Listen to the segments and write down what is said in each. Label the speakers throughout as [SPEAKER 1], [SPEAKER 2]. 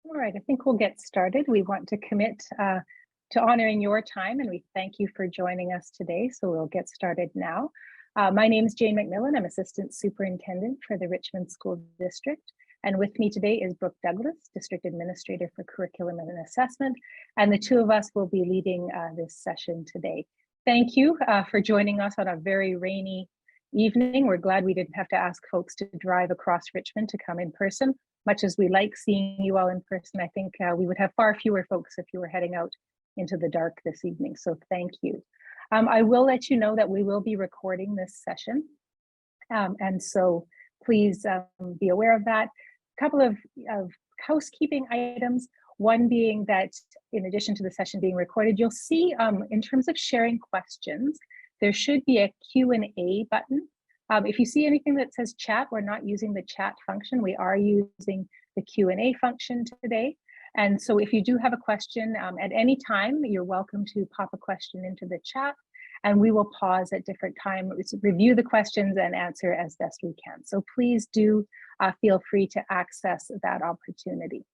[SPEAKER 1] All right, I think we'll get started. We want to commit to honoring your time, and we thank you for joining us today. So we'll get started now. My name is Jane McMillan. I'm Assistant Superintendent for the Richmond School District. And with me today is Brooke Douglas, District Administrator for Curriculum and Assessment. And the two of us will be leading this session today. Thank you for joining us on a very rainy evening. We're glad we didn't have to ask folks to drive across Richmond to come in person. Much as we like seeing you all in person, I think we would have far fewer folks if you were heading out into the dark this evening. So thank you. I will let you know that we will be recording this session. And so please be aware of that. A couple of housekeeping items. One being that in addition to the session being recorded, you'll see in terms of sharing questions, there should be a Q&A button. If you see anything that says chat, we're not using the chat function. We are using the Q&A function today. And so if you do have a question at any time, you're welcome to pop a question into the chat, and we will pause at different times, review the questions and answer as best we can. So please do feel free to access that opportunity.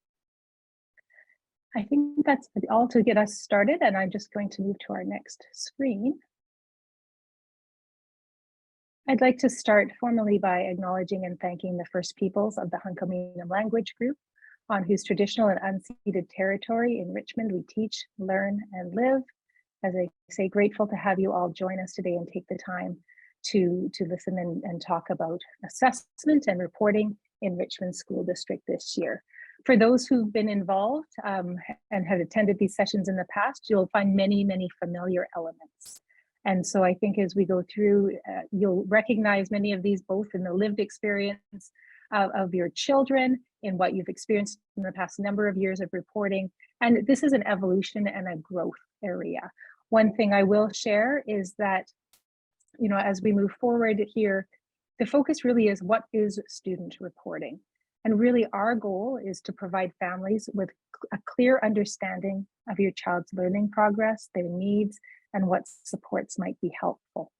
[SPEAKER 1] I think that's all to get us started, and I'm just going to move to our next screen. I'd like to start formally by acknowledging and thanking the First Peoples of the Hunkaminam language group, on whose traditional and unceded territory in Richmond we teach, learn, and live. As I say, grateful to have you all join us today and take the time to listen and talk about assessment and reporting in Richmond School District this year. For those who've been involved and have attended these sessions in the past, you'll find many, many familiar elements. And so I think as we go through, you'll recognize many of these both in the lived experience of your children, in what you've experienced in the past number of years of reporting. And this is an evolution and a growth area. One thing I will share is that, as we move forward here, the focus really is what is student reporting? And really our goal is to provide families with a clear understanding of your child's learning progress, their needs, and what supports might be helpful.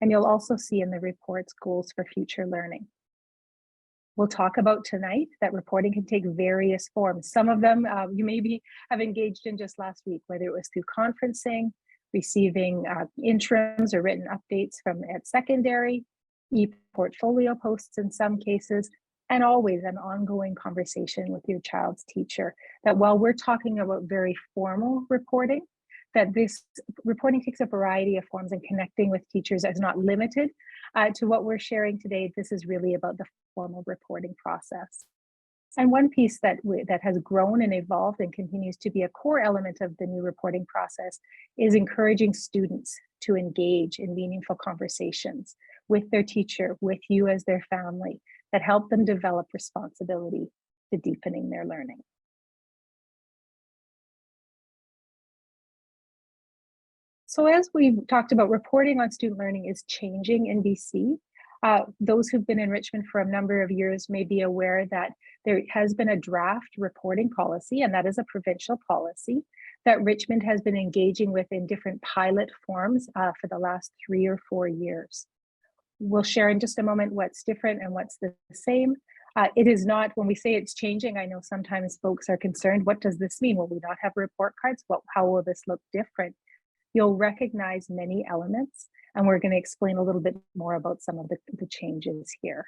[SPEAKER 1] And you'll also see in the reports goals for future learning. We'll talk about tonight that reporting can take various forms. Some of them you maybe have engaged in just last week, whether it was through conferencing, receiving interims or written updates from at secondary, e-portfolio posts in some cases, and always an ongoing conversation with your child's teacher. That while we're talking about very formal reporting, that this reporting takes a variety of forms, and connecting with teachers is not limited to what we're sharing today. This is really about the formal reporting process. And one piece that has grown and evolved and continues to be a core element of the new reporting process is encouraging students to engage in meaningful conversations with their teacher, with you as their family, that help them develop responsibility to deepening their learning. So as we've talked about, reporting on student learning is changing in BC. Those who've been in Richmond for a number of years may be aware that there has been a draft reporting policy, and that is a provincial policy that Richmond has been engaging with in different pilot forms for the last 3 or 4 years. We'll share in just a moment what's different and what's the same. It is not, when we say it's changing, I know sometimes folks are concerned, what does this mean? Will we not have report cards? How will this look different? You'll recognize many elements, and we're going to explain a little bit more about some of the changes here.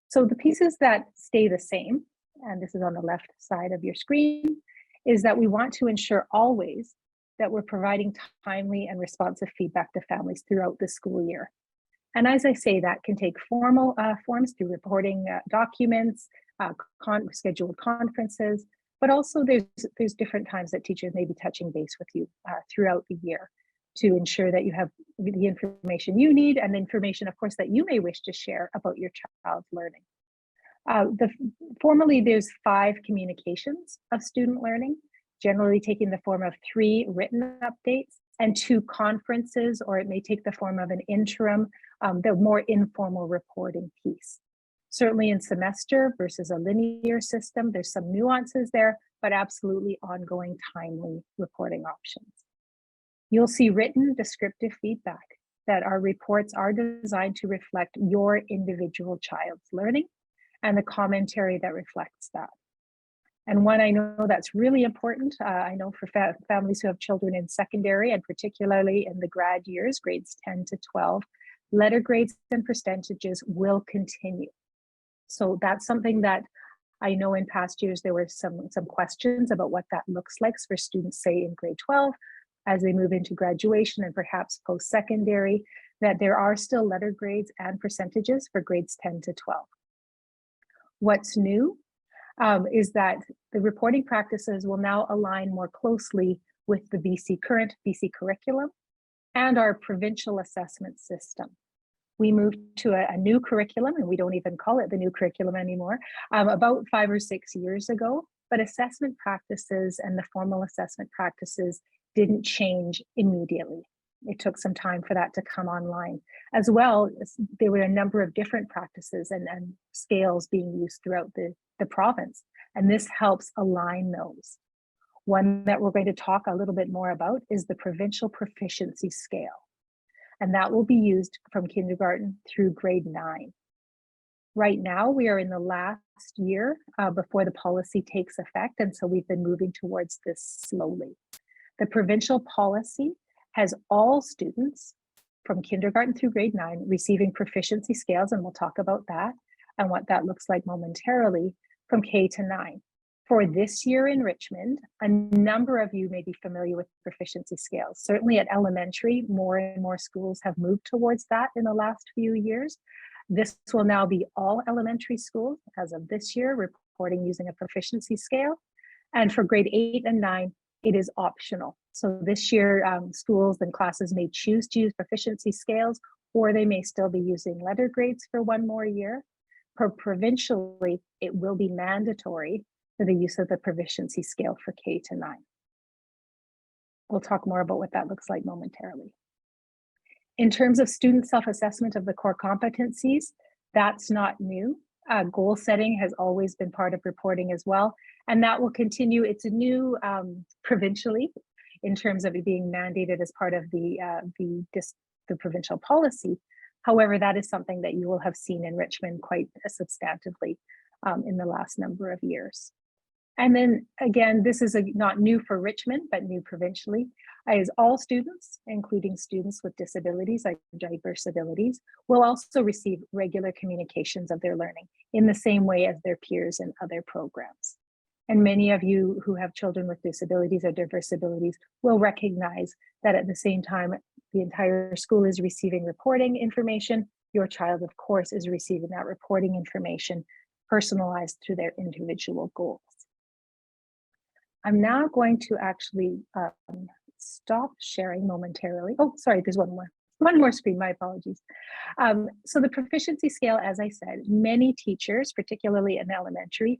[SPEAKER 1] So the pieces that stay the same, and this is on the left side of your screen, is that we want to ensure always that we're providing timely and responsive feedback to families throughout the school year. And as I say, that can take formal forms through reporting documents, scheduled conferences, but also there's different times that teachers may be touching base with you throughout the year to ensure that you have the information you need and information, of course, that you may wish to share about your child's learning. Formally, there's 5 communications of student learning, generally taking the form of 3 written updates and 2 conferences, or it may take the form of an interim, the more informal reporting piece. Certainly in semester versus a linear system, there's some nuances there, but absolutely ongoing timely reporting options. You'll see written descriptive feedback, that our reports are designed to reflect your individual child's learning and the commentary that reflects that. And one I know that's really important, I know for families who have children in secondary and particularly in the grad years, grades 10 to 12, letter grades and percentages will continue. So that's something that I know in past years there were some questions about what that looks like for students, say in grade 12, as they move into graduation and perhaps post-secondary, that there are still letter grades and percentages for grades 10 to 12. What's new is that the reporting practices will now align more closely with the current BC curriculum and our provincial assessment system. We moved to a new curriculum, and we don't even call it the new curriculum anymore, about 5 or 6 years ago, but assessment practices and the formal assessment practices didn't change immediately. It took some time for that to come online. As well, there were a number of different practices and scales being used throughout the province, and this helps align those. One that we're going to talk a little bit more about is the Provincial Proficiency Scale, and that will be used from kindergarten through grade 9. Right now, we are in the last year before the policy takes effect, and so we've been moving towards this slowly. The provincial policy has all students from kindergarten through grade 9 receiving proficiency scales, and we'll talk about that and what that looks like momentarily, from K to 9. For this year in Richmond, a number of you may be familiar with proficiency scales. Certainly at elementary, more and more schools have moved towards that in the last few years. This will now be all elementary schools as of this year reporting using a proficiency scale. And for grade 8 and 9, it is optional. So this year, schools and classes may choose to use proficiency scales, or they may still be using letter grades for one more year. Provincially, it will be mandatory for the use of the proficiency scale for K to 9. We'll talk more about what that looks like momentarily. In terms of student self-assessment of the core competencies, that's not new. Goal setting has always been part of reporting as well, and that will continue. It's a new provincially in terms of it being mandated as part of the provincial policy. However, that is something that you will have seen in Richmond quite substantively in the last number of years. And then again, this is not new for Richmond, but new provincially, is all students, including students with disabilities or diverse abilities, will also receive regular communications of their learning in the same way as their peers in other programs. And many of you who have children with disabilities or diverse abilities will recognize that at the same time, the entire school is receiving reporting information. Your child, of course, is receiving that reporting information personalized through their individual goals. I'm now going to actually stop sharing momentarily. Oh, sorry, there's one more screen, my apologies. So the proficiency scale, as I said, many teachers, particularly in elementary,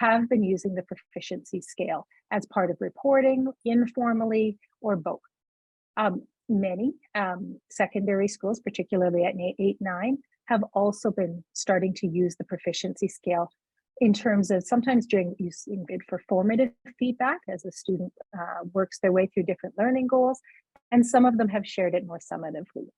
[SPEAKER 1] have been using the proficiency scale as part of reporting, informally, or both. Many secondary schools, particularly at 8-9, have also been starting to use the proficiency scale in terms of sometimes using it for formative feedback as a student works their way through different learning goals, and some of them have shared it more summatively.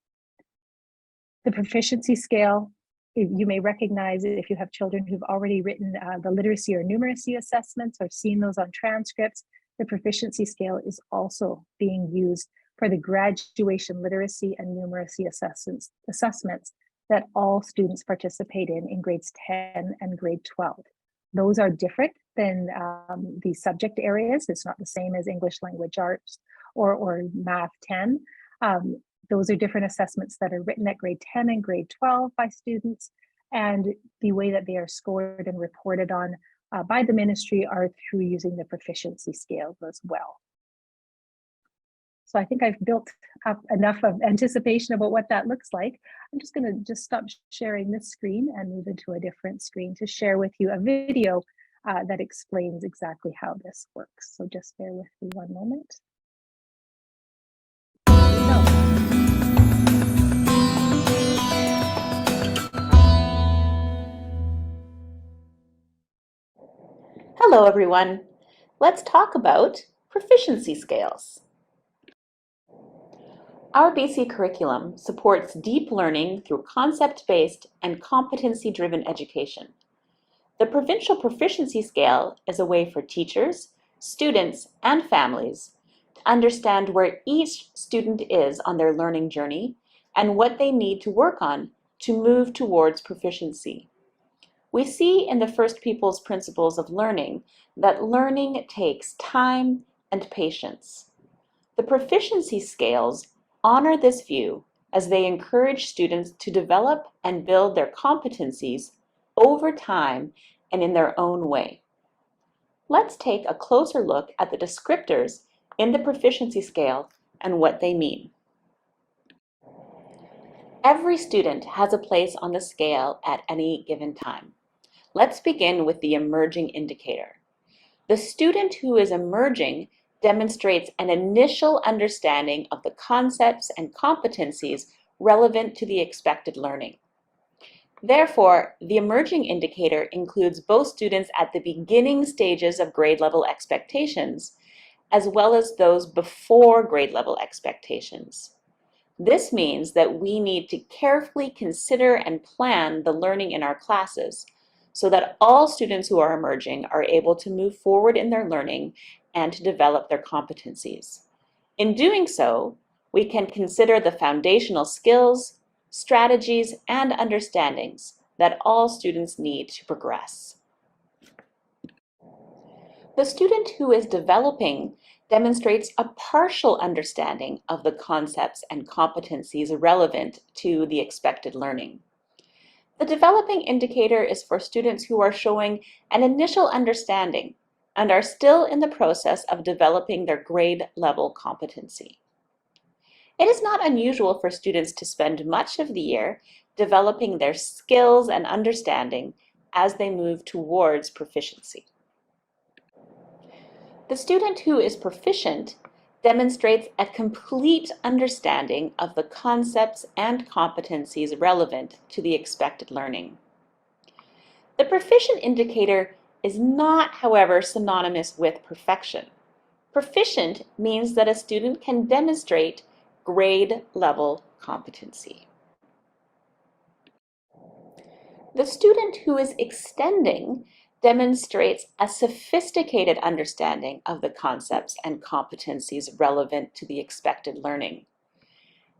[SPEAKER 1] The proficiency scale, you may recognize it if you have children who've already written the literacy or numeracy assessments or seen those on transcripts. The proficiency scale is also being used for the graduation literacy and numeracy assessments that all students participate in grades 10 and grade 12. Those are different than the subject areas. It's not the same as English language arts or math 10. Those are different assessments that are written at grade 10 and grade 12 by students, and the way that they are scored and reported on by the ministry are through using the proficiency scales as well. So I think I've built up enough of anticipation about what that looks like. I'm just going to stop sharing this screen and move into a different screen to share with you a video that explains exactly how this works. So just bear with me one moment.
[SPEAKER 2] Hello everyone. Let's talk about proficiency scales. Our BC curriculum supports deep learning through concept-based and competency-driven education. The Provincial Proficiency Scale is a way for teachers, students, and families to understand where each student is on their learning journey and what they need to work on to move towards proficiency. We see in the First People's Principles of Learning that learning takes time and patience. The proficiency scales honor this view as they encourage students to develop and build their competencies over time and in their own way. Let's take a closer look at the descriptors in the proficiency scale and what they mean. Every student has a place on the scale at any given time. Let's begin with the emerging indicator. The student who is emerging demonstrates an initial understanding of the concepts and competencies relevant to the expected learning. Therefore, the emerging indicator includes both students at the beginning stages of grade level expectations, as well as those before grade level expectations. This means that we need to carefully consider and plan the learning in our classes so that all students who are emerging are able to move forward in their learning and to develop their competencies. In doing so, we can consider the foundational skills, strategies, and understandings that all students need to progress. The student who is developing demonstrates a partial understanding of the concepts and competencies relevant to the expected learning. The developing indicator is for students who are showing an initial understanding and are still in the process of developing their grade level competency. It is not unusual for students to spend much of the year developing their skills and understanding as they move towards proficiency. The student who is proficient demonstrates a complete understanding of the concepts and competencies relevant to the expected learning. The proficient indicator is not, however, synonymous with perfection. Proficient means that a student can demonstrate grade level competency. The student who is extending demonstrates a sophisticated understanding of the concepts and competencies relevant to the expected learning.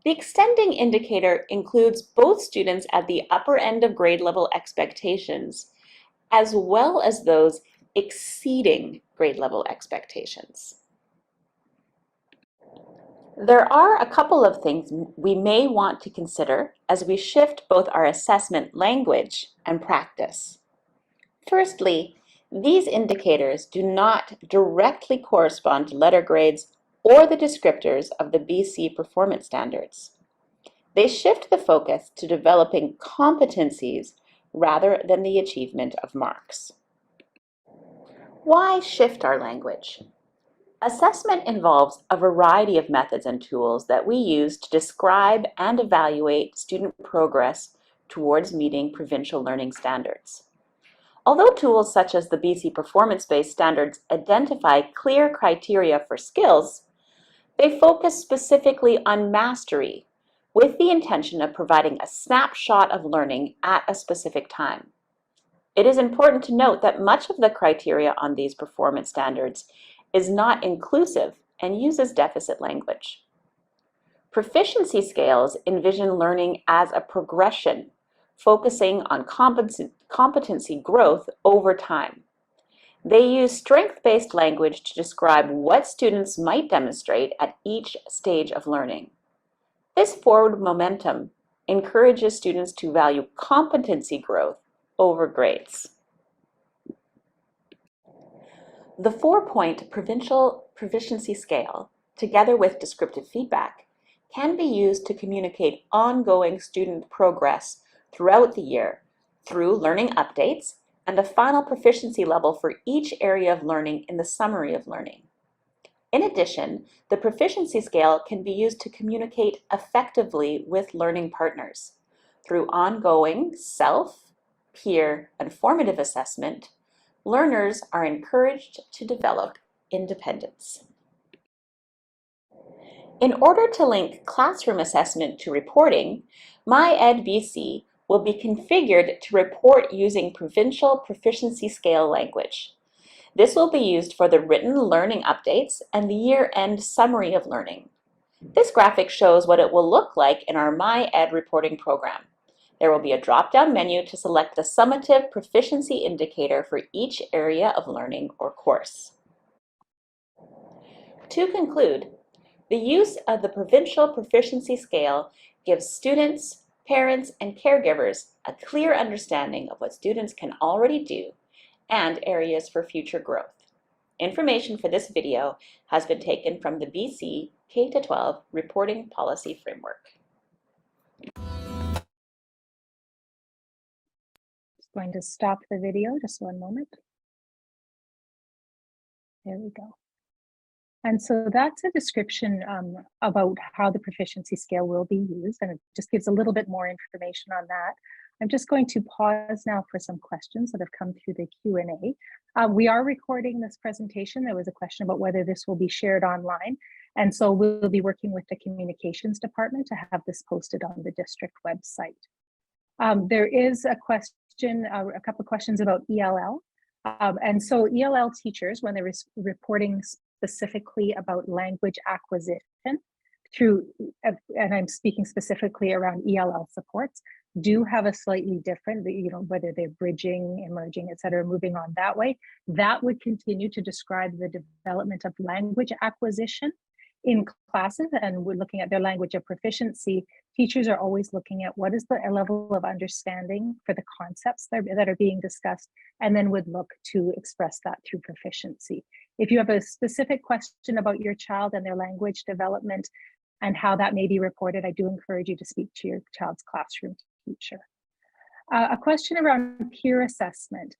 [SPEAKER 2] The extending indicator includes both students at the upper end of grade level expectations, as well as those exceeding grade level expectations. There are a couple of things we may want to consider as we shift both our assessment language and practice. Firstly, these indicators do not directly correspond to letter grades or the descriptors of the BC performance standards. They shift the focus to developing competencies rather than the achievement of marks. Why shift our language? Assessment involves a variety of methods and tools that we use to describe and evaluate student progress towards meeting provincial learning standards. Although tools such as the BC performance-based standards identify clear criteria for skills, they focus specifically on mastery with the intention of providing a snapshot of learning at a specific time. It is important to note that much of the criteria on these performance standards is not inclusive and uses deficit language. Proficiency scales envision learning as a progression, focusing on competency growth over time. They use strength-based language to describe what students might demonstrate at each stage of learning. This forward momentum encourages students to value competency growth over grades. The 4-point provincial proficiency scale, together with descriptive feedback, can be used to communicate ongoing student progress throughout the year through learning updates and a final proficiency level for each area of learning in the summary of learning. In addition, the proficiency scale can be used to communicate effectively with learning partners through ongoing self, peer, and formative assessment. Learners are encouraged to develop independence. In order to link classroom assessment to reporting, MyEdBC will be configured to report using Provincial Proficiency Scale language. This will be used for the written learning updates and the year-end summary of learning. This graphic shows what it will look like in our MyEd reporting program. There will be a drop-down menu to select the summative proficiency indicator for each area of learning or course. To conclude, the use of the Provincial Proficiency Scale gives students, parents, and caregivers a clear understanding of what students can already do and areas for future growth. Information for this video has been taken from the BC K-12 Reporting Policy Framework.
[SPEAKER 1] Just going to stop the video, just one moment. There we go. And so that's a description about how the proficiency scale will be used, and it just gives a little bit more information on that. I'm just going to pause now for some questions that have come through the Q&A. We are recording this presentation. There was a question about whether this will be shared online. And so we'll be working with the communications department to have this posted on the district website. There is a question, a couple of questions about ELL. And so ELL teachers, when they're reporting specifically about language acquisition through, and I'm speaking specifically around ELL supports, do have a slightly different, whether they're bridging, emerging, et cetera, moving on that way, that would continue to describe the development of language acquisition in classes. And we're looking at their language of proficiency. Teachers are always looking at what is the level of understanding for the concepts that are being discussed, and then would look to express that through proficiency. If you have a specific question about your child and their language development and how that may be reported, I do encourage you to speak to your child's classroom teacher. A question around peer assessment,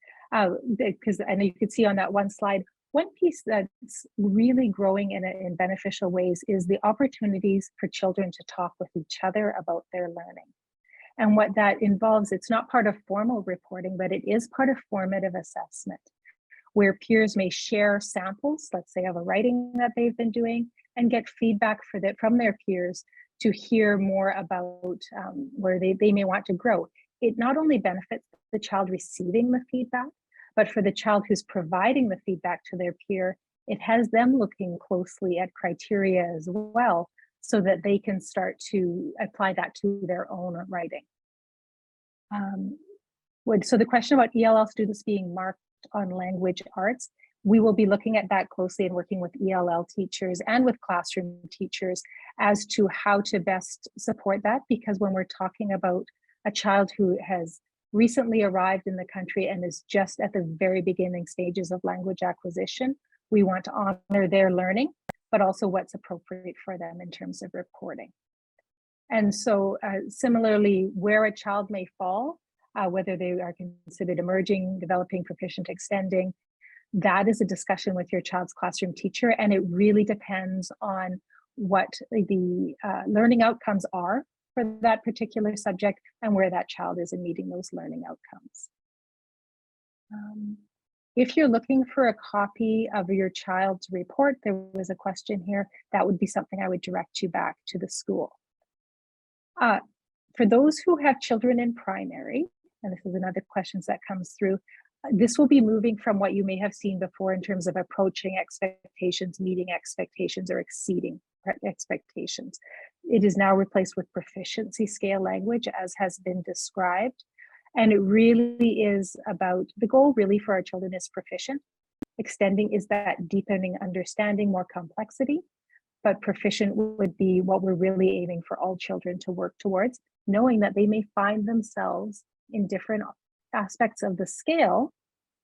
[SPEAKER 1] because I know you could see on that one slide, one piece that's really growing in beneficial ways is the opportunities for children to talk with each other about their learning. And what that involves, it's not part of formal reporting, but it is part of formative assessment, where peers may share samples, let's say of a writing that they've been doing, and get feedback from their peers to hear more about where they may want to grow. It not only benefits the child receiving the feedback, but for the child who's providing the feedback to their peer, it has them looking closely at criteria as well, so that they can start to apply that to their own writing. So the question about ELL students being marked on language arts, we will be looking at that closely and working with ELL teachers and with classroom teachers as to how to best support that, because when we're talking about a child who has recently arrived in the country and is just at the very beginning stages of language acquisition, we want to honor their learning, but also what's appropriate for them in terms of reporting. And so similarly, where a child may fall, whether they are considered emerging, developing, proficient, extending, that is a discussion with your child's classroom teacher, and it really depends on what the learning outcomes are for that particular subject and where that child is in meeting those learning outcomes. If you're looking for a copy of your child's report, there was a question here, that would be something I would direct you back to the school. For those who have children in primary, and this is another question that comes through, this will be moving from what you may have seen before in terms of approaching expectations, meeting expectations, or exceeding expectations. It is now replaced with proficiency scale language, as has been described. And it really is about, the goal really for our children is proficient. Extending is that deepening understanding, more complexity, but proficient would be what we're really aiming for all children to work towards, knowing that they may find themselves in different aspects of the scale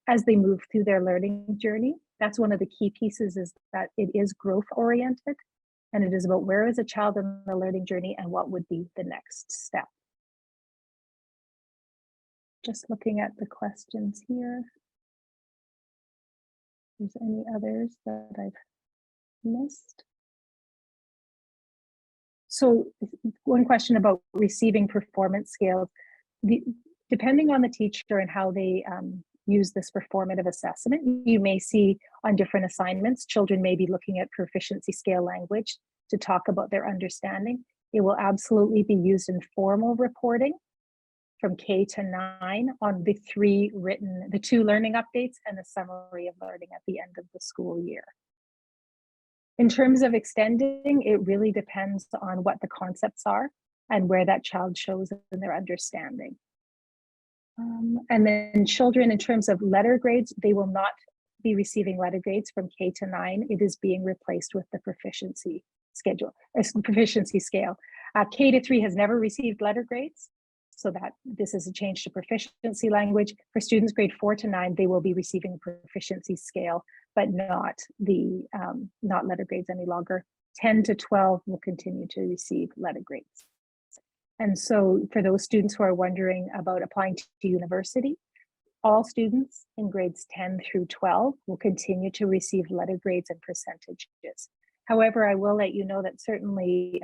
[SPEAKER 1] as they move through their learning journey. That's one of the key pieces, is that it is growth oriented, and it is about where is a child in the learning journey and what would be the next step. Just looking at the questions here. If there's any others that I've missed. So one question about receiving performance scales. Depending on the teacher and how they use this performative assessment, you may see on different assignments, children may be looking at proficiency scale language to talk about their understanding. It will absolutely be used in formal reporting from K to 9 on the two learning updates and the summary of learning at the end of the school year. In terms of extending, it really depends on what the concepts are and where that child shows in their understanding. And then children, in terms of letter grades, they will not be receiving letter grades from K to 9. It is being replaced with the proficiency scale. K to 3 has never received letter grades, so that this is a change to proficiency language. For students grade 4 to 9, they will be receiving proficiency scale, but not letter grades any longer. 10 to 12 will continue to receive letter grades. And so for those students who are wondering about applying to university, all students in grades 10 through 12 will continue to receive letter grades and percentages. However, I will let you know that certainly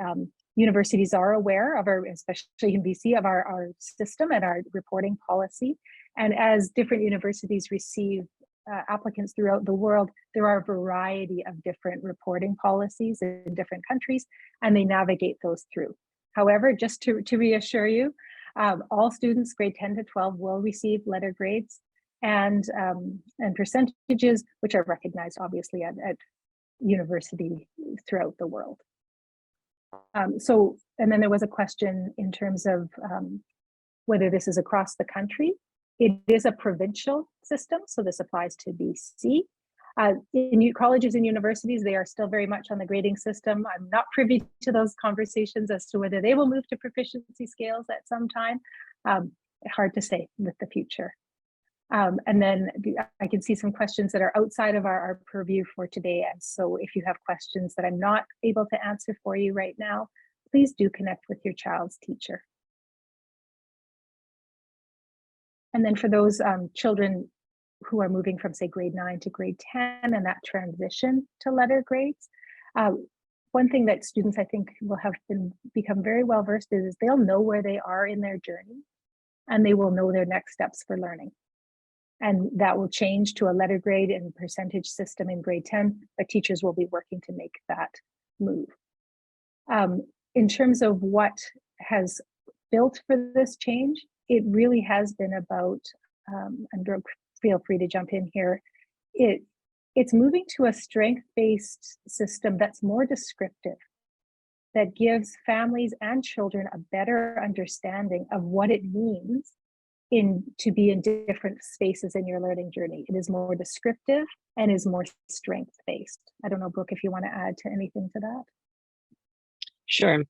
[SPEAKER 1] universities are aware of especially in BC, of our system and our reporting policy. And as different universities receive applicants throughout the world, there are a variety of different reporting policies in different countries, and they navigate those through. However, just to reassure you, all students grade 10 to 12 will receive letter grades and percentages, which are recognized obviously at university throughout the world. And then there was a question in terms of whether this is across the country. It is a provincial system, so this applies to BC. In colleges and universities, they are still very much on the grading system. I'm not privy to those conversations as to whether they will move to proficiency scales at some time. Hard to say with the future. And then I can see some questions that are outside of our purview for today. And so if you have questions that I'm not able to answer for you right now, please do connect with your child's teacher. And then for those children who are moving from, say, grade 9 to grade 10 and that transition to letter grades, one thing that students I think will have become very well versed is they'll know where they are in their journey, and they will know their next steps for learning. And that will change to a letter grade and percentage system in grade 10, but teachers will be working to make that move. In terms of what has built for this change, it really has been about, and Brooke, feel free to jump in here, it's moving to a strength-based system that's more descriptive, that gives families and children a better understanding of what it means to be in different spaces in your learning journey. It is more descriptive and is more strength-based. I don't know, Brooke, if you want to add to anything to that.
[SPEAKER 3] Sure.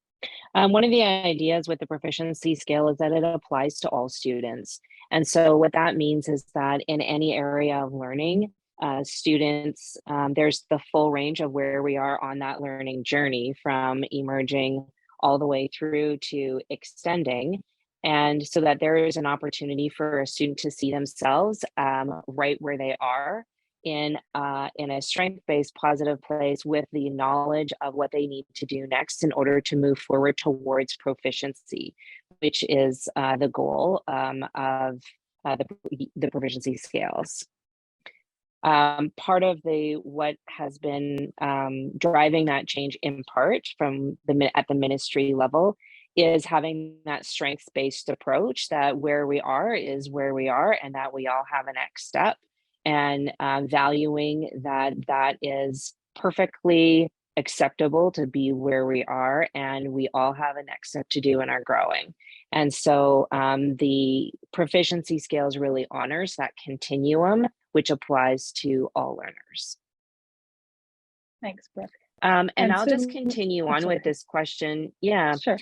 [SPEAKER 3] One of the ideas with the proficiency scale is that it applies to all students. And so what that means is that in any area of learning, students, there's the full range of where we are on that learning journey, from emerging all the way through to extending. And so that there is an opportunity for a student to see themselves right where they are in a strength-based positive place, with the knowledge of what they need to do next in order to move forward towards proficiency, which is the goal of the proficiency scales. Part of what has been driving that change in part at the ministry level is having that strengths-based approach, that where we are is where we are, and that we all have a next step, and valuing that is perfectly acceptable to be where we are, and we all have a next step to do and are growing. And so the proficiency scales really honors that continuum, which applies to all learners.
[SPEAKER 1] Thanks, Brooke.
[SPEAKER 3] And I'll just continue on with this question. Yeah,
[SPEAKER 1] sure.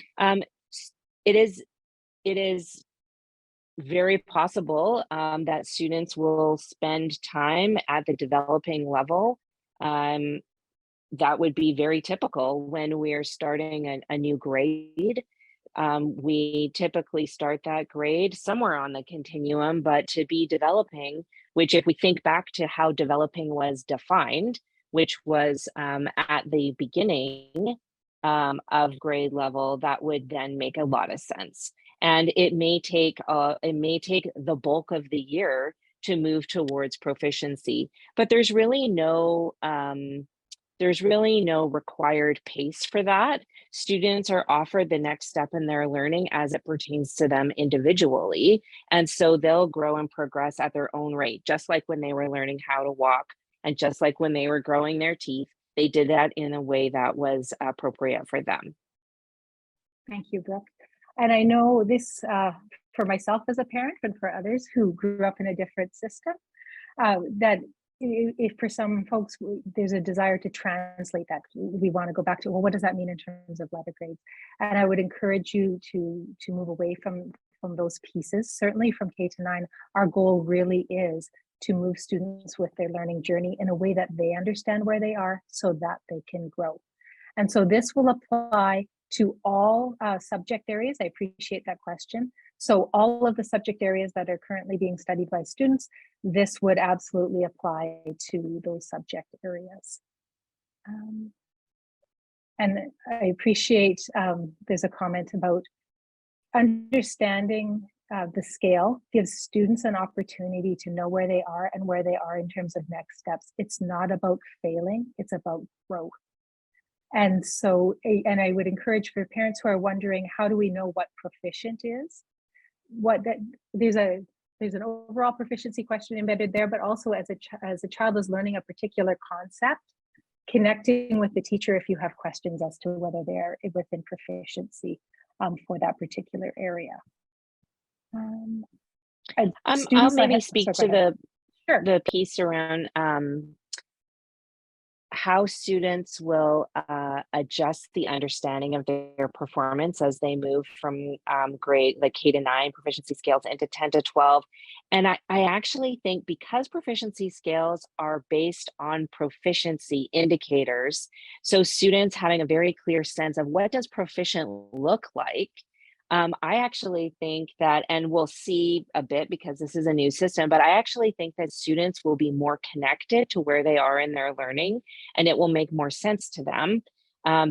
[SPEAKER 3] It is very possible that students will spend time at the developing level. That would be very typical when we're starting a new grade. We typically start that grade somewhere on the continuum, but to be developing, which if we think back to how developing was defined, which was at the beginning of grade level, that would then make a lot of sense. And it may take the bulk of the year to move towards proficiency, but there's really no there's really no required pace for that. Students are offered the next step in their learning as it pertains to them individually. And so they'll grow and progress at their own rate, just like when they were learning how to walk and just like when they were growing their teeth, they did that in a way that was appropriate for them.
[SPEAKER 1] Thank you, Brooke. And I know this for myself as a parent and for others who grew up in a different system, that if for some folks there's a desire to translate that, we want to go back to, well, what does that mean in terms of letter grades? And I would encourage you to move away from those pieces. Certainly from K-9, our goal really is to move students with their learning journey in a way that they understand where they are so that they can grow. And so this will apply to all subject areas. I appreciate that question. So all of the subject areas that are currently being studied by students, this would absolutely apply to those subject areas. And I appreciate there's a comment about understanding the scale gives students an opportunity to know where they are and where they are in terms of next steps. It's not about failing, it's about growth. And so, and I would encourage for parents who are wondering, how do we know what proficient is? There's an overall proficiency question embedded there, but also as a child is learning a particular concept, connecting with the teacher if you have questions as to whether they're within proficiency for that particular area.
[SPEAKER 3] I'll maybe speak to the piece around how students will adjust the understanding of their performance as they move from grade like K-9 proficiency scales into 10 to 12. And I actually think because proficiency scales are based on proficiency indicators, so students having a very clear sense of what does proficient look like, I actually think that, and we'll see a bit because this is a new system, but I actually think that students will be more connected to where they are in their learning, and it will make more sense to them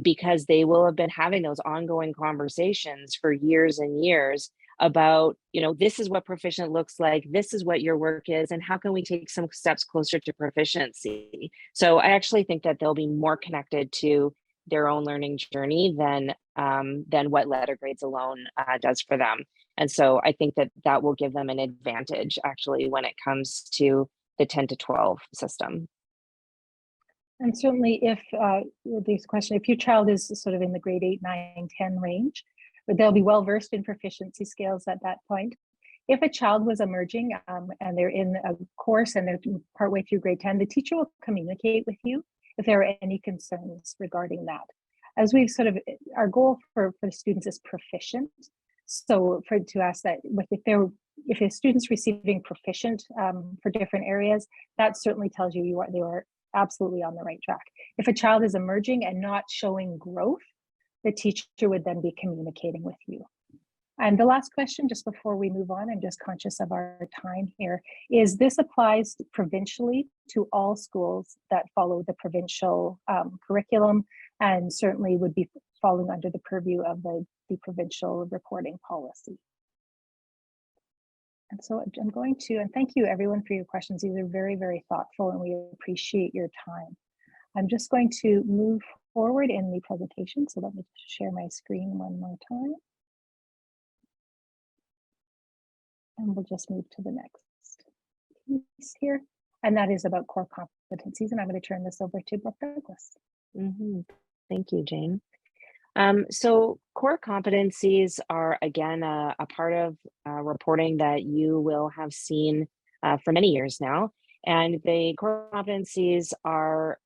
[SPEAKER 3] because they will have been having those ongoing conversations for years and years about, you know, this is what proficient looks like, this is what your work is, and how can we take some steps closer to proficiency? So I actually think that they'll be more connected to their own learning journey than what letter grades alone does for them. And so I think that that will give them an advantage actually when it comes to the 10 to 12 system.
[SPEAKER 1] And certainly if this question, if your child is sort of in the grade 8, 9, 10 range, but they'll be well versed in proficiency scales at that point. If a child was emerging and they're in a course and they're partway through grade 10, the teacher will communicate with you if there are any concerns regarding that. As we've sort of, our goal for the students is proficient. So to ask that if a student's receiving proficient for different areas, that certainly tells you they are absolutely on the right track. If a child is emerging and not showing growth, the teacher would then be communicating with you. And the last question, just before we move on, I'm just conscious of our time here, is this applies provincially to all schools that follow the provincial curriculum and certainly would be falling under the purview of the provincial reporting policy. And so I'm going to, and thank you everyone for your questions. These are very, very thoughtful and we appreciate your time. I'm just going to move forward in the presentation. So let me share my screen one more time. And we'll just move to the next piece here. And that is about core competencies. And I'm going to turn this over to Brooke Douglas.
[SPEAKER 3] Thank you, Jane. So core competencies are, again, a part of reporting that you will have seen for many years now. And the core competencies are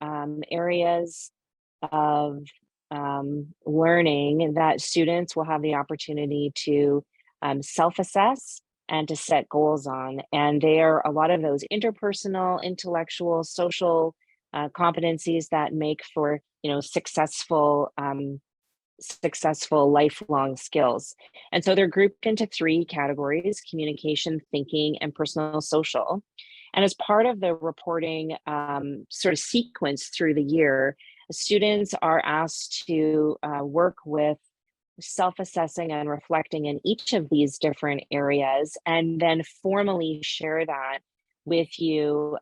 [SPEAKER 3] areas of learning that students will have the opportunity to self-assess and to set goals on. And they are a lot of those interpersonal, intellectual, social competencies that make for, you know, successful lifelong skills. And so they're grouped into 3 categories: communication, thinking, and personal social. And as part of the reporting sort of sequence through the year, students are asked to work with self-assessing and reflecting in each of these different areas, and then formally share that with you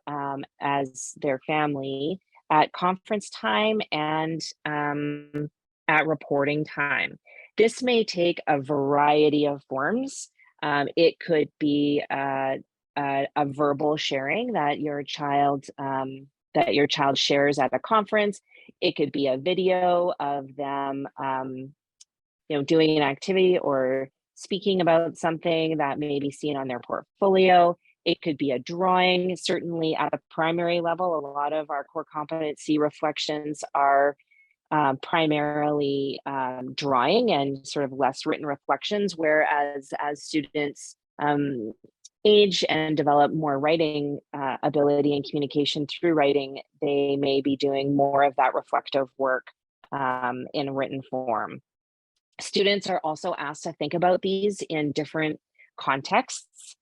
[SPEAKER 3] as their family at conference time, and at reporting time. This may take a variety of forms. It could be a verbal sharing that your child shares at a conference. It could be a video of them doing an activity or speaking about something that may be seen on their portfolio. It could be a drawing. Certainly at a primary level, a lot of our core competency reflections are primarily drawing and sort of less written reflections, whereas as students age and develop more writing ability and communication through writing, they may be doing more of that reflective work in written form. Students are also asked to think about these in different contexts.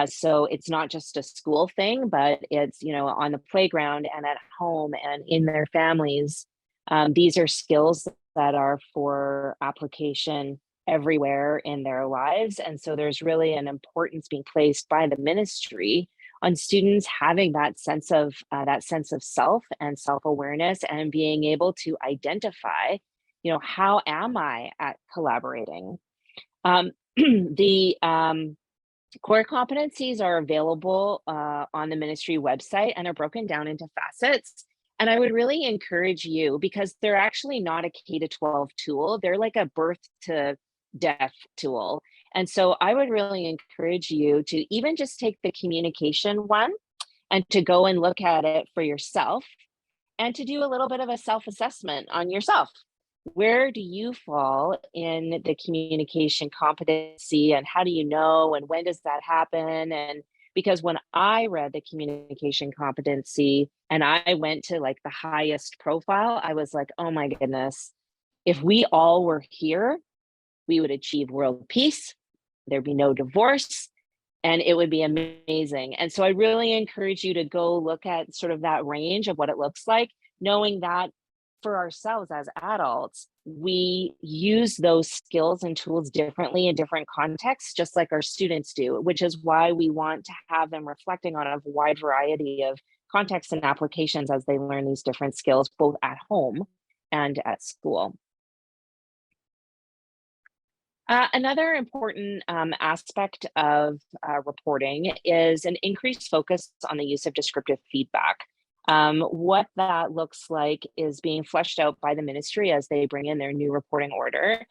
[SPEAKER 3] So it's not just a school thing, but it's, on the playground and at home and in their families. These are skills that are for application everywhere in their lives. And so there's really an importance being placed by the ministry on students having that sense of self and self-awareness and being able to identify, how am I at collaborating? The core competencies are available on the ministry website and are broken down into facets. And I would really encourage you, because they're actually not a K-12 tool, they're like a birth to death tool. And so I would really encourage you to even just take the communication one and to go and look at it for yourself and to do a little bit of a self-assessment on yourself. Where do you fall in the communication competency, and how do you know, and when does that happen? And because when I read the communication competency and I went to like the highest profile, I was like, oh my goodness, if we all were here, we would achieve world peace, there'd be no divorce, and it would be amazing. And so I really encourage you to go look at sort of that range of what it looks like, knowing that for ourselves as adults, we use those skills and tools differently in different contexts, just like our students do, which is why we want to have them reflecting on a wide variety of contexts and applications as they learn these different skills, both at home and at school. Another important aspect of reporting is an increased focus on the use of descriptive feedback. What that looks like is being fleshed out by the ministry as they bring in their new reporting order.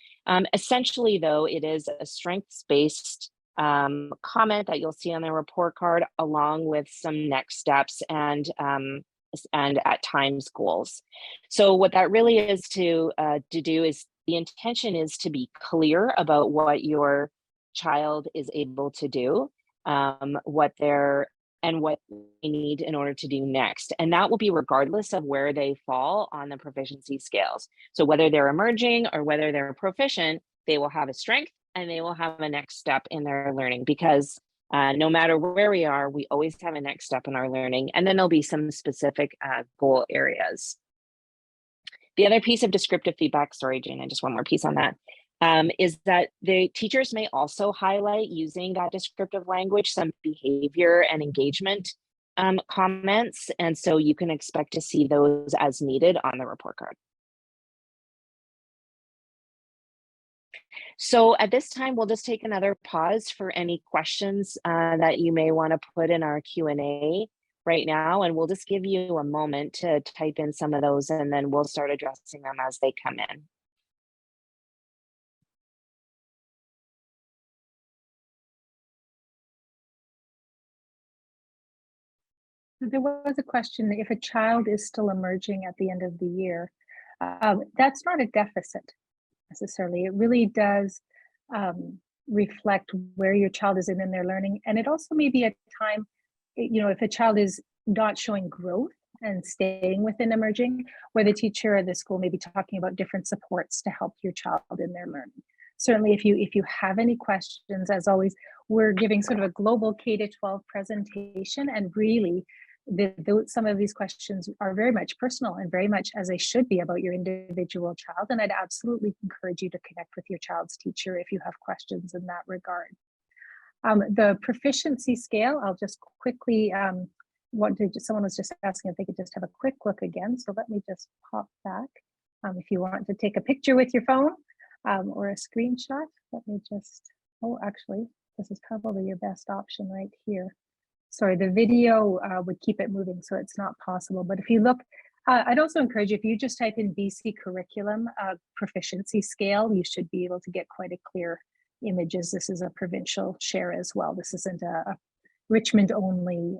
[SPEAKER 3] Essentially, though, it is a strengths-based comment that you'll see on the report card, along with some next steps and at times goals. So what that really is to do is, the intention is to be clear about what your child is able to do, what they need in order to do next. And that will be regardless of where they fall on the proficiency scales. So whether they're emerging or whether they're proficient, they will have a strength and they will have a next step in their learning, because no matter where we are, we always have a next step in our learning. And then there'll be some specific goal areas. The other piece of descriptive feedback, sorry, Jane, just one more piece on that, is that the teachers may also highlight, using that descriptive language, some behavior and engagement comments. And so you can expect to see those as needed on the report card. So at this time, we'll just take another pause for any questions that you may want to put in our Q&A right now, and we'll just give you a moment to type in some of those, and then we'll start addressing them as they come in.
[SPEAKER 1] There was a question: if a child is still emerging at the end of the year, that's not a deficit necessarily. It really does reflect where your child is in their learning. And it also may be a time, if a child is not showing growth and staying within emerging, where the teacher or the school may be talking about different supports to help your child in their learning. Certainly, if you have any questions, as always, we're giving sort of a global K-12 presentation, and really some of these questions are very much personal and very much, as they should be, about your individual child. And I'd absolutely encourage you to connect with your child's teacher if you have questions in that regard. The proficiency scale, I'll just quickly someone was just asking if they could just have a quick look again. So let me just pop back. If you want to take a picture with your phone or a screenshot, let me just, oh, actually, this is probably your best option right here. Sorry, the video would keep it moving, so it's not possible. But if you look, I'd also encourage you, if you just type in BC curriculum proficiency scale, you should be able to get quite a clear images. This is a provincial share as well. This isn't a Richmond only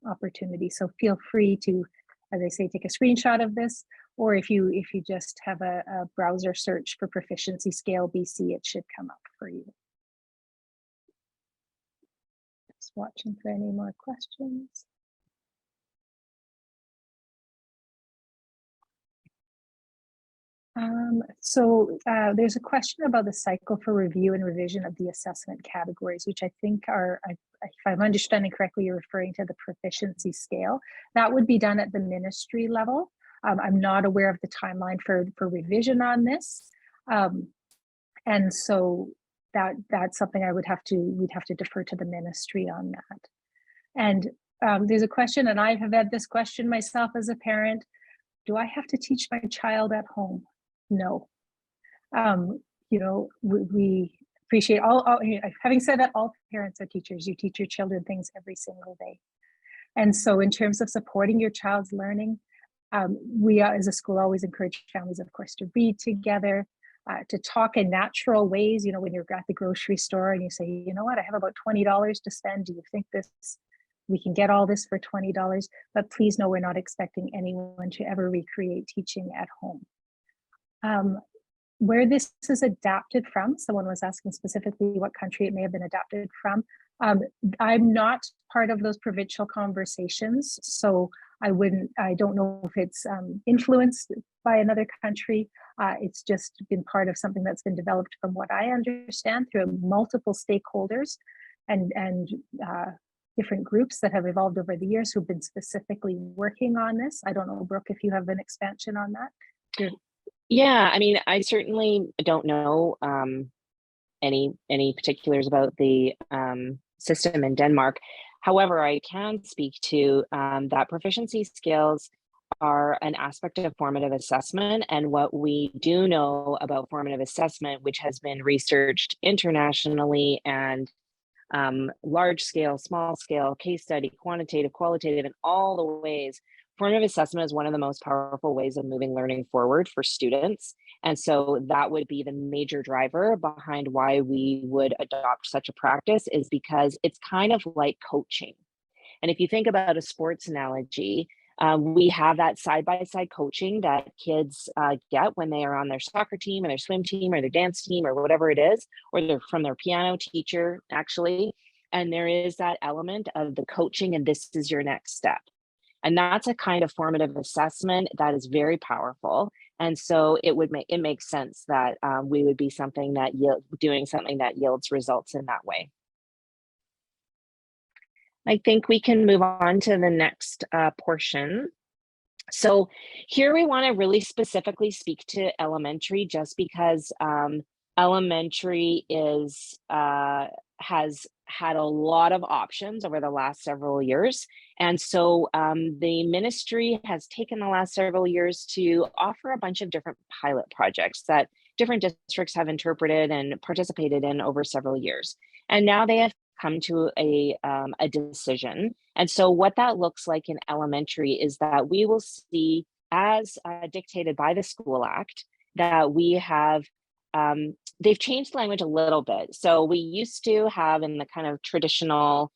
[SPEAKER 1] opportunity. So feel free to, as I say, take a screenshot of this, or if you just have a browser search for Proficiency Scale BC, it should come up for you. Just watching for any more questions. There's a question about the cycle for review and revision of the assessment categories, which I think are, if I'm understanding correctly, you're referring to the proficiency scale. That would be done at the ministry level. I'm not aware of the timeline for revision on this. And so that's something we'd have to defer to the ministry on that. And there's a question, and I have had this question myself as a parent: do I have to teach my child at home? No. You know, we appreciate having said that, all parents are teachers. You teach your children things every single day. And so in terms of supporting your child's learning, we as a school always encourage families, of course, to read together, to talk in natural ways. You know, when you're at the grocery store and you say, you know what, I have about $20 to spend. Do you think we can get all this for $20? But please know, we're not expecting anyone to ever recreate teaching at home. Where this is adapted from, someone was asking specifically what country it may have been adapted from. I'm not part of those provincial conversations, so I don't know if it's influenced by another country. It's just been part of something that's been developed, from what I understand, through multiple stakeholders and different groups that have evolved over the years who've been specifically working on this. I don't know, Brooke, if you have an expansion on that.
[SPEAKER 3] Yeah, I mean, I certainly don't know any particulars about the system in Denmark. However, I can speak to that proficiency scales are an aspect of formative assessment. And what we do know about formative assessment, which has been researched internationally and large scale, small scale, case study, quantitative, qualitative, in all the ways, formative assessment is one of the most powerful ways of moving learning forward for students. And so that would be the major driver behind why we would adopt such a practice, is because it's kind of like coaching. And if you think about a sports analogy, we have that side-by-side coaching that kids get when they are on their soccer team or their swim team or their dance team or whatever it is, or they're from their piano teacher, actually. And there is that element of the coaching, and this is your next step. And that's a kind of formative assessment that is very powerful. And so it makes sense that we would be doing something that yields results in that way. I think we can move on to the next portion. So here we want to really specifically speak to elementary, just because elementary has had a lot of options over the last several years. And so the ministry has taken the last several years to offer a bunch of different pilot projects that different districts have interpreted and participated in over several years. And now they have come to a decision. And so what that looks like in elementary is that we will see, as dictated by the School Act, that we have they've changed the language a little bit. So we used to have, in the kind of traditional,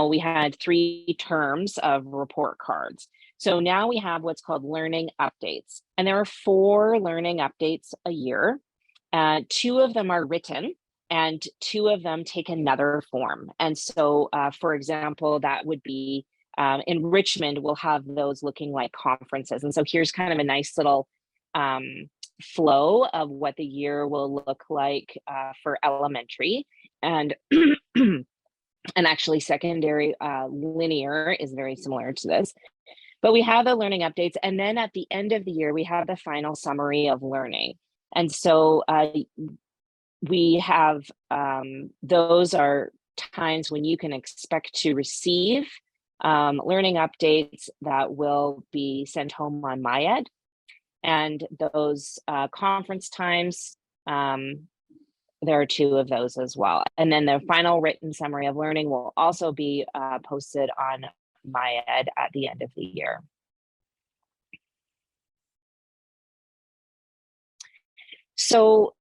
[SPEAKER 3] we had 3 terms of report cards. So now we have what's called learning updates. And there are 4 learning updates a year. 2 of them are written, and 2 of them take another form. And so, for example, that would be in Richmond, we'll have those looking like conferences. And so here's kind of a nice little flow of what the year will look like for elementary. And and actually secondary linear is very similar to this. But we have the learning updates, and then at the end of the year, we have the final summary of learning. And so we have, those are times when you can expect to receive learning updates that will be sent home on MyEd. And those conference times, there are 2 of those as well. And then the final written summary of learning will also be posted on MyEd at the end of the year. So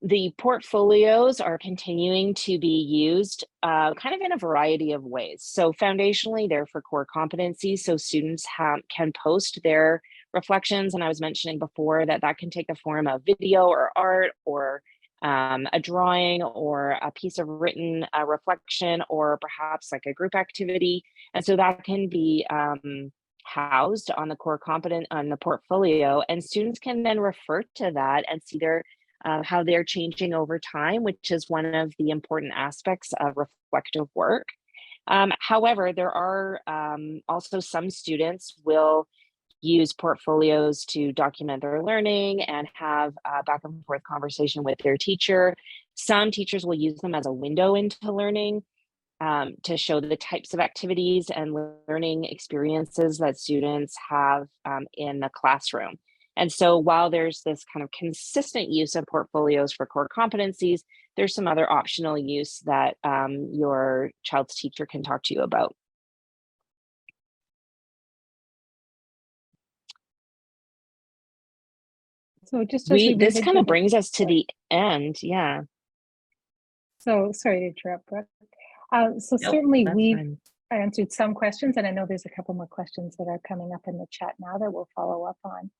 [SPEAKER 3] the portfolios are continuing to be used kind of in a variety of ways. So foundationally, they're for core competencies. So students can post their reflections. And I was mentioning before that that can take the form of video or art or a drawing or a piece of written reflection or perhaps like a group activity. And so that can be housed on the core competent on the portfolio, and students can then refer to that and see their how they're changing over time, which is one of the important aspects of reflective work. However, there are also some students will use portfolios to document their learning and have a back and forth conversation with their teacher. Some teachers will use them as a window into learning to show the types of activities and learning experiences that students have in the classroom. And so while there's this kind of consistent use of portfolios for core competencies, there's some other optional use that your child's teacher can talk to you about.
[SPEAKER 1] So just as
[SPEAKER 3] this kind of brings us to the end, yeah.
[SPEAKER 1] So sorry to interrupt, Brooke. So
[SPEAKER 3] Nope,
[SPEAKER 1] certainly we've
[SPEAKER 3] fine.
[SPEAKER 1] answered some questions, and I know there's a couple more questions that are coming up in the chat now that we'll follow up on.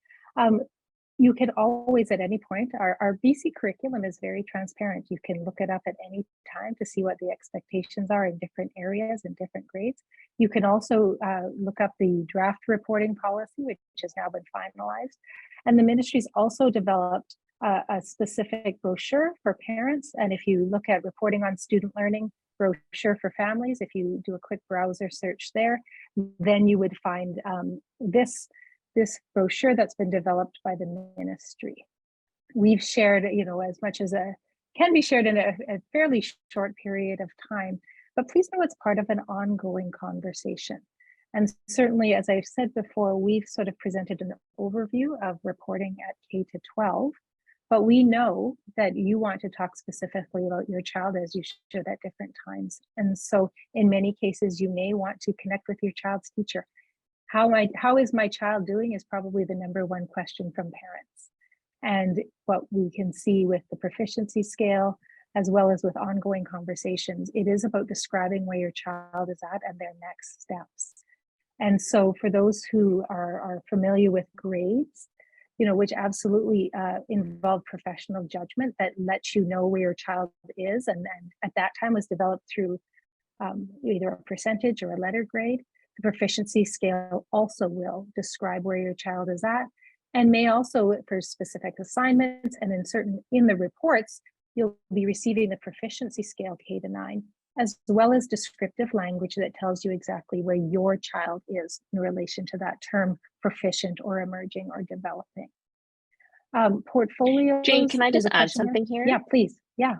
[SPEAKER 1] You can always, at any point, our BC curriculum is very transparent. You can look it up at any time to see what the expectations are in different areas and different grades. You can also look up the draft reporting policy, which has now been finalized. And the ministry's also developed a specific brochure for parents. And if you look at reporting on student learning, brochure for families, if you do a quick browser search there, then you would find this brochure that's been developed by the ministry. We've shared, as much as can be shared in a fairly short period of time, but please know it's part of an ongoing conversation. And certainly, as I've said before, we've sort of presented an overview of reporting at K-12, but we know that you want to talk specifically about your child, as you should at different times. And so in many cases, you may want to connect with your child's teacher. How is my child doing is probably the #1 question from parents. And what we can see with the proficiency scale, as well as with ongoing conversations, it is about describing where your child is at and their next steps. And so for those who are familiar with grades, which absolutely involve professional judgment that lets you know where your child is, and then at that time was developed through either a percentage or a letter grade. The proficiency scale also will describe where your child is at, and may also, for specific assignments and in the reports, you'll be receiving the proficiency scale K-9, as well as descriptive language that tells you exactly where your child is in relation to that term, proficient or emerging or developing. Portfolios.
[SPEAKER 3] Jane, can I just add something here?
[SPEAKER 1] Yeah, please. Yeah.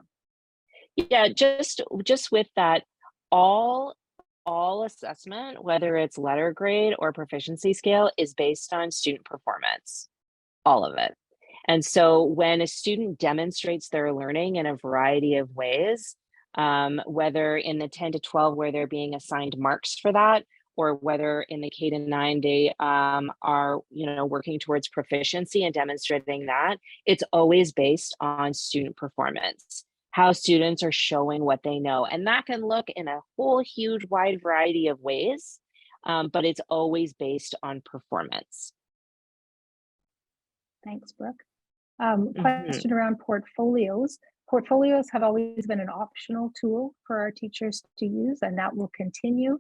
[SPEAKER 3] Yeah, just with that, all assessment, whether it's letter grade or proficiency scale, is based on student performance, all of it. And so when a student demonstrates their learning in a variety of ways, whether in the 10 to 12 where they're being assigned marks for that, or whether in the K-9 they are working towards proficiency and demonstrating that, it's always based on student performance, how students are showing what they know. And that can look in a whole huge wide variety of ways, but it's always based on performance.
[SPEAKER 1] Thanks, Brooke. Question around portfolios. Portfolios have always been an optional tool for our teachers to use, and that will continue.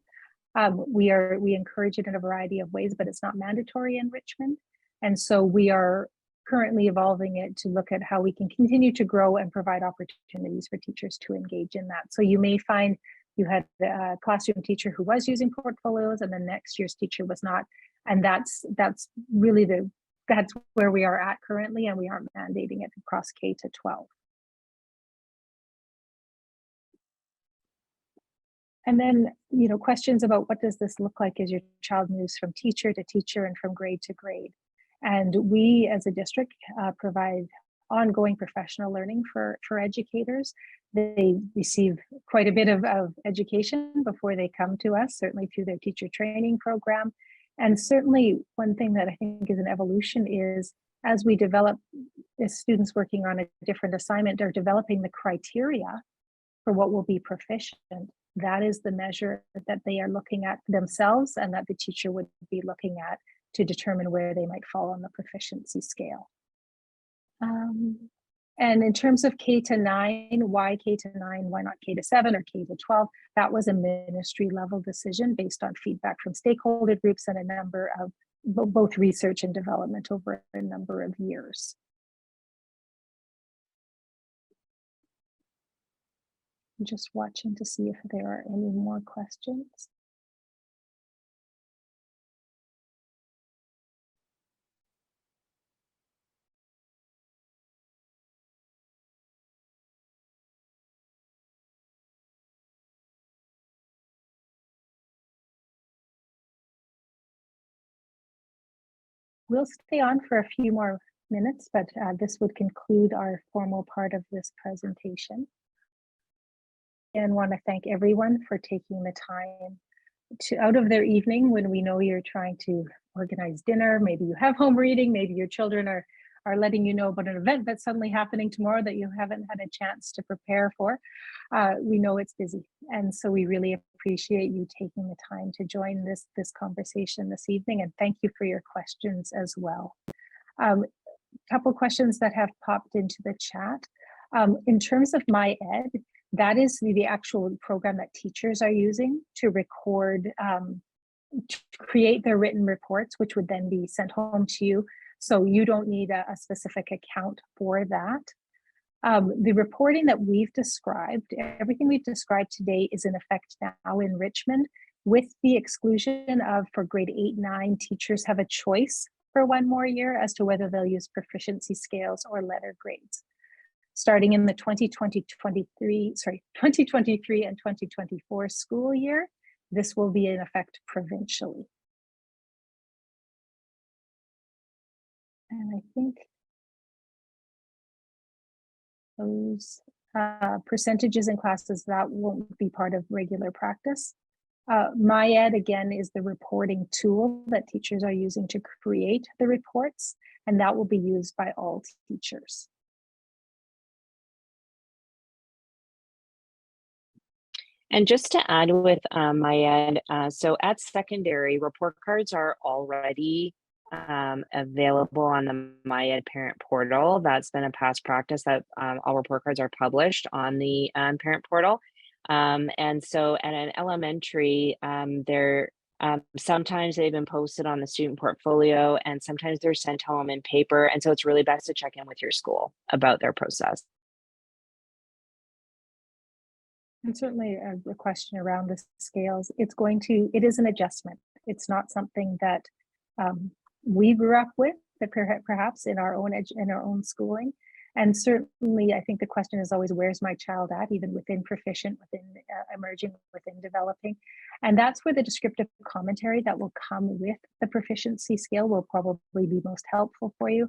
[SPEAKER 1] We encourage it in a variety of ways, but it's not mandatory in Richmond. And so we are currently evolving it to look at how we can continue to grow and provide opportunities for teachers to engage in that. So you may find you had a classroom teacher who was using portfolios and the next year's teacher was not. And that's really that's where we are at currently, and we aren't mandating it across K-12. And then, questions about what does this look like as your child moves from teacher to teacher and from grade to grade. And we as a district provide ongoing professional learning for educators. They receive quite a bit of education before they come to us, certainly through their teacher training program. And certainly one thing that I think is an evolution is as we develop students working on a different assignment or developing the criteria for what will be proficient, that is the measure that they are looking at themselves and that the teacher would be looking at to determine where they might fall on the proficiency scale. And in terms of K-9, why K-9, why not K-7 or K-12? That was a ministry level decision based on feedback from stakeholder groups and a number of both research and development over a number of years. I'm just watching to see if there are any more questions. We'll stay on for a few more minutes, but this would conclude our formal part of this presentation. And want to thank everyone for taking the time out of their evening when we know you're trying to organize dinner. Maybe you have home reading, maybe your children are letting you know about an event that's suddenly happening tomorrow that you haven't had a chance to prepare for. We know it's busy. And so we really appreciate you taking the time to join this conversation this evening. And thank you for your questions as well. Couple questions that have popped into the chat. In terms of MyEd, that is the actual program that teachers are using to record, to create their written reports, which would then be sent home to you. So you don't need a specific account for that. The reporting that we've described, everything we've described today is in effect now in Richmond, with the exclusion of, for grade 8-9, teachers have a choice for one more year as to whether they'll use proficiency scales or letter grades. Starting in the 2023 and 2024 school year, this will be in effect provincially. And I think those percentages in classes, that won't be part of regular practice. MyEd, again, is the reporting tool that teachers are using to create the reports, and that will be used by all teachers.
[SPEAKER 3] And just to add with MyEd, so at secondary, report cards are already available on the MyEd parent portal. That's been a past practice that all report cards are published on the parent portal. And so at an elementary, sometimes they've been posted on the student portfolio and sometimes they're sent home in paper. And so it's really best to check in with your school about their process.
[SPEAKER 1] And certainly a question around the scales, it is an adjustment. It's not something that we grew up with, that perhaps in our own schooling. And certainly, I think the question is always, where's my child at, even within proficient, within emerging, within developing. And that's where the descriptive commentary that will come with the proficiency scale will probably be most helpful for you.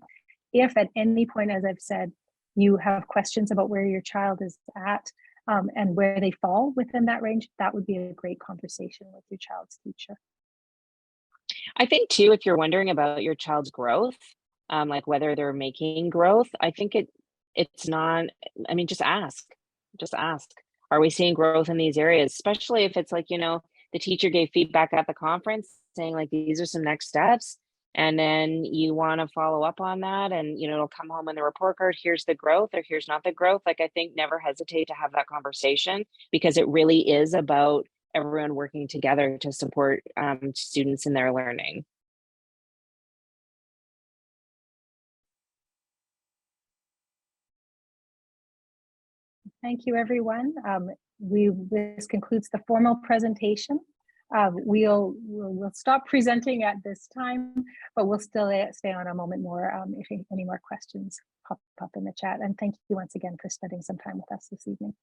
[SPEAKER 1] If at any point, as I've said, you have questions about where your child is at, and where they fall within that range, that would be a great conversation with your child's teacher.
[SPEAKER 3] I think too, if you're wondering about your child's growth, like whether they're making growth, I think it's not, I mean, just ask. Are we seeing growth in these areas? Especially if it's like, the teacher gave feedback at the conference saying like, these are some next steps. And then you want to follow up on that and, it'll come home in the report card, here's the growth or here's not the growth. Like, I think never hesitate to have that conversation because it really is about everyone working together to support students in their learning.
[SPEAKER 1] Thank you, everyone. This concludes the formal presentation. We'll stop presenting at this time, but we'll still stay on a moment more if any more questions pop up in the chat. And thank you once again for spending some time with us this evening.